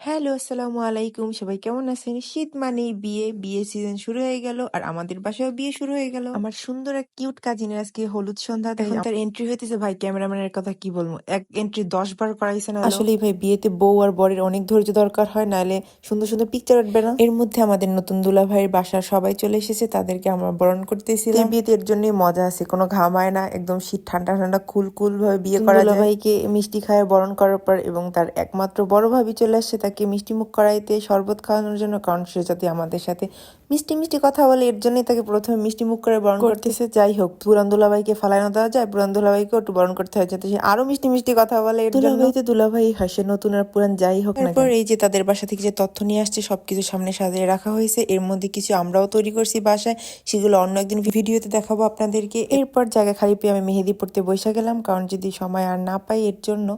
Hello, আসসালামু আলাইকুম। সবাই কেমন আছেন? শীত মানেই বিয়ে, বিয়ের সিজন শুরু হয়ে গেল। আর আমাদের বাসায়ও বিয়ে শুরু হয়ে গেল। আমার সুন্দর এক কিউট কাজিনের আজকে হলুদ সন্ধ্যা। এখন তার এন্ট্রি হইতেছে, ভাই ক্যামেরাম্যানের কথা কি বলবো? এক এন্ট্রি ১০ বার করাইছে না। আসলেই ভাই বিয়েতে বউ আর বরের অনেক ধৈর্য দরকার হয়, নাহলে সুন্দর সুন্দর পিকচার উঠবে না। এর মধ্যে আমাদের নতুন দুলা ভাইয়ের বাসার সবাই চলে এসেছে, তাদেরকে আমরা বরণ করতেছিলাম। বিয়েতে এর জন্যই মজা আছে, কোনো ঘামায় না, একদম শীত ঠান্ডা ঠান্ডা কুল কুল ভাবে বিয়ে করা যায়। দুলা ভাইকে মিষ্টি খায় বরণ করার পর এবং তার একমাত্র বড় ভাবি চলে আসছে তাকে মিষ্টি মুখ করাইতে, শরবত খাওয়ানোর জন্য, কারণ সে যাতে আমাদের সাথে মিষ্টি মিষ্টি কথা বলে এর জন্যই তাকে প্রথমে মিষ্টি মুখ করে বরণ করতেছে। যাই হোক, পুরান দুলাভাইকে ফালানো দেওয়া যায়, পুরান দুলাভাইকেও একটু বরণ করতে হয় যাতে সে আরো মিষ্টি মিষ্টি কথা বলে। এর জন্য দুলাভাই হাসে, নতুন আর পুরান যাই হোক না। এরপর এই যে তাদের বাসা থেকে যে তথ্য নিয়ে আসছে সবকিছু সামনে সাজিয়ে রাখা হয়েছে। এর মধ্যে কিছু আমরাও তৈরি করছি বাসায়, সেগুলো অন্য একদিন ভিডিওতে দেখাবো আপনাদেরকে। এরপর জায়গা খালি পেয়ে আমি মেহেদি পড়তে বসে গেলাম, কারণ যদি সময় আর না পাই এর জন্য।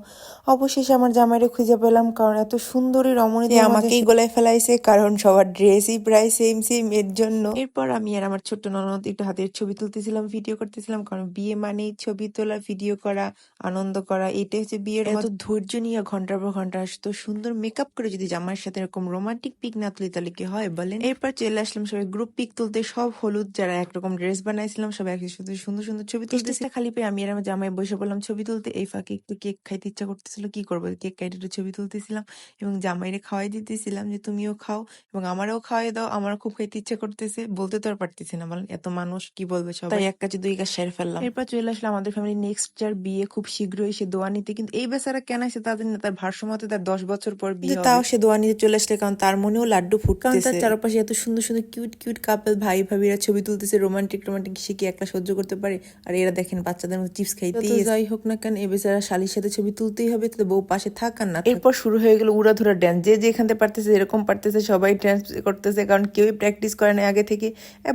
অবশেষে আমার জামাইরে খুঁজে পেলাম, কারণ এত সুন্দরী রমণী আমাকেই গলায় ফেলাইছে, কারণ সবার ড্রেসই প্রায় সেম সেম এর জন্য। এরপর আমি আর আমার ছোট্ট ননদ একটু হাতের ছবি তুলতেছিলাম, ভিডিও করতেছিলাম, কারণ বিয়ে মানেই ছবি তোলা, ভিডিও করা, আনন্দ করা, এটাই হচ্ছে বিয়ের। এত ধৈর্য নিয়ে ঘন্টার পর ঘন্টা তো সুন্দর মেকআপ করে যদি জামাইয়ের সাথে এরকম রোমান্টিক পিক না তুলি তাহলে কি হয় বলেন। এরপর চলে আসলাম সবাই গ্রুপ পিক তুলতে, সব হলুদ যারা একরকম ড্রেস বানাইছিলাম সবাই একসাথে সুন্দর সুন্দর ছবি তুলতেছে। খালি পেয়ে আমি আর আমার জামাই বসে পড়লাম ছবি তুলতে। এই ফাঁকে একটু কেক খাইতে ইচ্ছা করতেছিল, কি করবো, কেক খাইতে একটু ছবি তুলতেছিলাম এবং জামাইরে খাওয়াই দিতেছিলাম যে তুমিও খাও এবং আমারও খাওয়াই দাও, আমারও খুব খাইতে ইচ্ছা করতেছে, বলতে তো আর পারতেছি না, বলেন এত মানুষ কি বলবে সবাই, তাই এক কাজে দুই কাজ সেরে ফেললাম। এরপর চলে আসলাম আমাদের ফ্যামিলি নেক্সট যার বিয়ে খুব শীঘ্রই, সে দোয়া নিতে। কিন্তু এই বেচারা কেন আসে তাদের না, তার ভারসাম্যতে তার 10 বছর পর বিয়ে হবে, তাও সে দোয়া নিতে চলে আসলে, কারণ তার মনেও লাড্ডু ফুটতেছে, কারণ তার চারপাশে এত সুন্দর সুন্দর কিউট কিউট কাপল ভাই ভাবিরা ছবি তুলতেছে, রোমান্টিক রোমান্টিক, সে কি একা সহ্য করতে পারে? আর এরা দেখেন বাচ্চাদের মতো চিপস খাইতে। যাই হোক না কেন, এই বেচারা শালির সাথে ছবি তুলতেই হবে, তো বউ পাশে থাক আর না। এরপর শুরু হয়ে গেল উড়াধুরা ড্যান্স, যে যেখান থেকে পারতেছে এরকম পারতেছে সবাই ড্যান্স করতেছে, কারণ কেউই প্র্যাকটিস করে না আগে থেকে।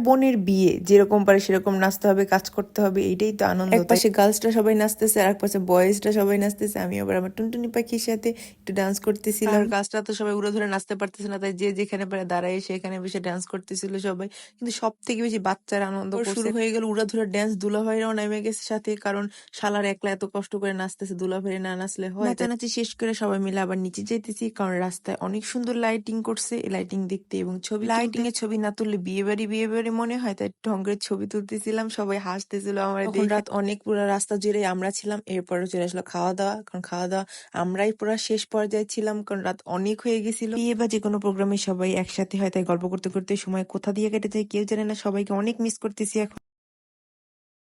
বোনের বিয়ে, যেরকম পারে সেরকম নাচতে হবে, কাজ করতে হবে, এইটাই তো আনন্দ। এক পাশে গার্লসরা সবাই নাচতেছে আর এক পাশে বয়েজরা সবাই নাচতেছে, আমি আবার আমার টুনটুনি পাখির সাথে একটু ডান্স করতেছিলাম। আর গাছটা তো সবাই উড়ে ধরে নাচতে পারতেছে না, তাই যে যেখানে পারে দাঁড়ায় সেখানে বসে ডান্স করতেছিল সবাই, কিন্তু সব থেকে বেশি বাচ্চারা আনন্দ করছে। শুরু হয়ে গেল উড়া ধরে ড্যান্স, দুলাভাইরাও নেমে গেছে সাথে, কারণ শালার একলা এত কষ্ট করে নাচতেছে, দুলাভাই না নাচলে হয়। নাচানাচি শেষ করে সবাই মিলে আবার নিচে যেতেছি, কারণ রাস্তায় অনেক সুন্দর লাইটিং করছে, লাইটিং দেখতে এবং ছবি, লাইটিং এ ছবি না তুললে বিয়ে বাড়ি মনে হয়, তাই ঢঙ্গের ছবি তুলতেছিলাম, সবাই হাসতেছিল আমার দেখে। রাত অনেক, পুরো রাস্তা জুড়ে আমরা ছিলাম। এরপরে চলে আসলো খাওয়া দাওয়া, কারণ খাওয়া দাওয়া আমরাই পুরো শেষ পর্যায়ে ছিলাম, কারণ রাত অনেক হয়ে গেছিল। বিয়ে বা যে কোনো প্রোগ্রামে সবাই একসাথে হয়, তাই গল্প করতে করতে সময় কোথা দিয়ে কেটে যায় কেউ জানে না। সবাইকে অনেক মিস করতেছি এখন।